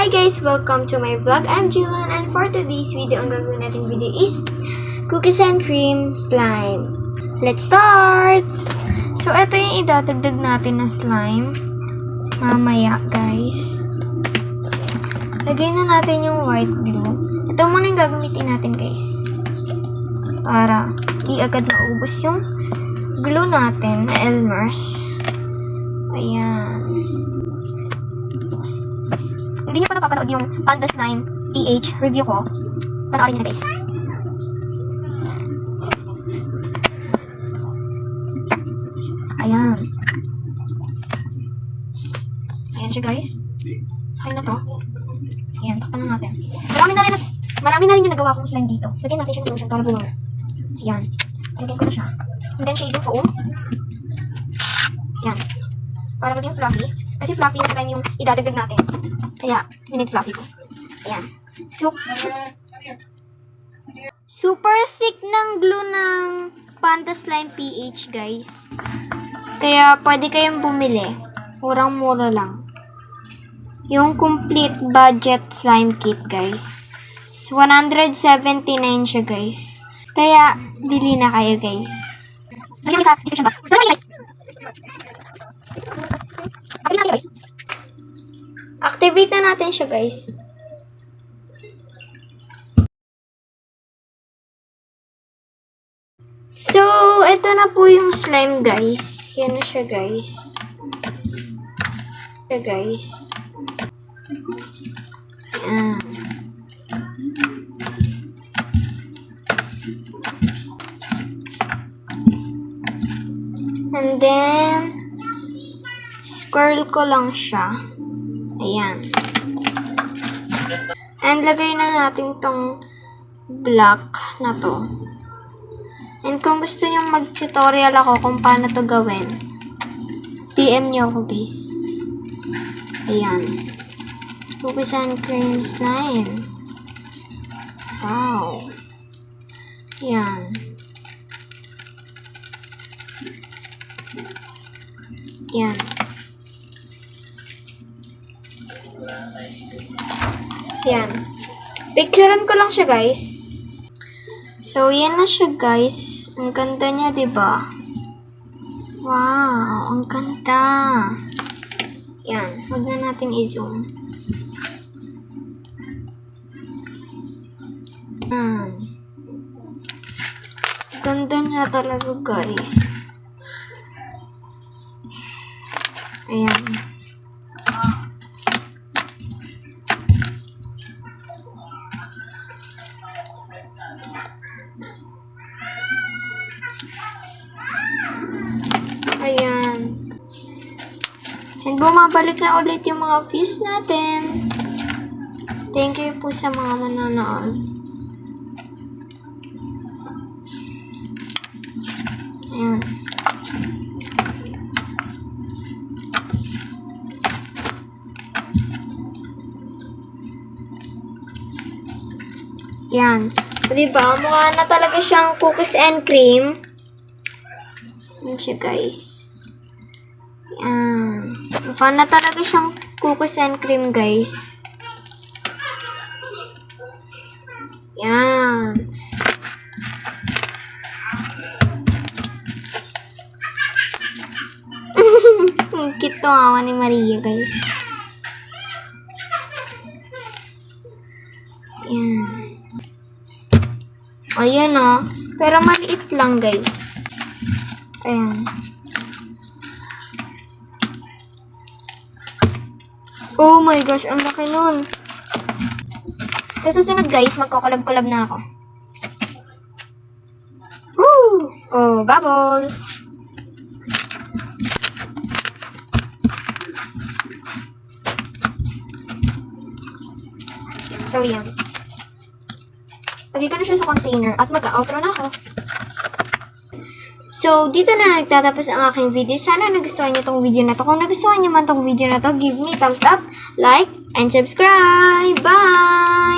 Hi guys! Welcome to my vlog. I'm Jillian and for today's video, ang gagawin natin video is cookies and cream slime. Let's start! So, ito yung idadagdag natin na slime. Mamaya, guys. Lagay na natin yung white glue. Ito muna yung gagamitin natin, guys. Para di agad maubos yung glue natin na Elmer's. Ayan. Hindi niyo pa napapanood yung Panda Slime pH review ko. Panoorin niyo na, guys. Ayan. Ayan siya, guys. Ayan na to. Ayan, takpan na natin. Marami na rin yung nagawa kong slime dito. Lagyan natin siya ng lotion para blur. Ayan. Lagyan ko na siya. And then shaving foam. Ayan. Para maging fluffy. Kasi fluffy yung slime yung idadagdag natin. Kaya, minute fluffy ko. Ayan. Super thick ng glue ng Panda Slime PH, guys. Kaya, pwede kayong bumili. Murang-mura lang. Yung complete budget slime kit, guys. 179 siya, guys. Kaya, bili na kayo, guys. Lagyan mo sa description box. So, guys. Activate na natin siya, guys. So, ito na po yung slime, guys. Yan na siya, guys. Siya, guys. Ayan. And then, swirl ko lang siya. Ayan. And lagay na natin tong black na to. And kung gusto nyo mag-tutorial ako kung paano to gawin, PM nyo ako, guys. Ayan. Cookies and cream slime. Wow. Ayan. Ayan. Yan. Picturean ko lang siya, guys. So, yan na siya, guys. Ang ganda niya, diba? Wow, ang ganda. Yan. Huwag na natin i-zoom. Yan. Ganda niya talaga, guys. Ayan. Ayan. And bumabalik na ulit yung mga views natin. Thank you po sa mga manonood. Ayan. Ayan. Diba? Mukha na talaga siyang cookies and cream. Ayan siya, guys. Ayan. Mukha na talaga siyang cookies and cream, guys. Ayan. Ang cute to, awa ni Maria, guys. Ayan. Ayan, oh. Pero maliit lang, guys. Ayan. Oh my gosh, ang laki nun. Sa susunod, guys, magkakulab-kulab na ako. Woo! Oh, bubbles! So, yan. Lagay ko na siya sa container at mag-outro na ako. So, dito na nagtatapos ang aking video. Sana nagustuhan niyo tong video na to. Kung nagustuhan niyo man tong video na to, give me thumbs up, like, and subscribe. Bye!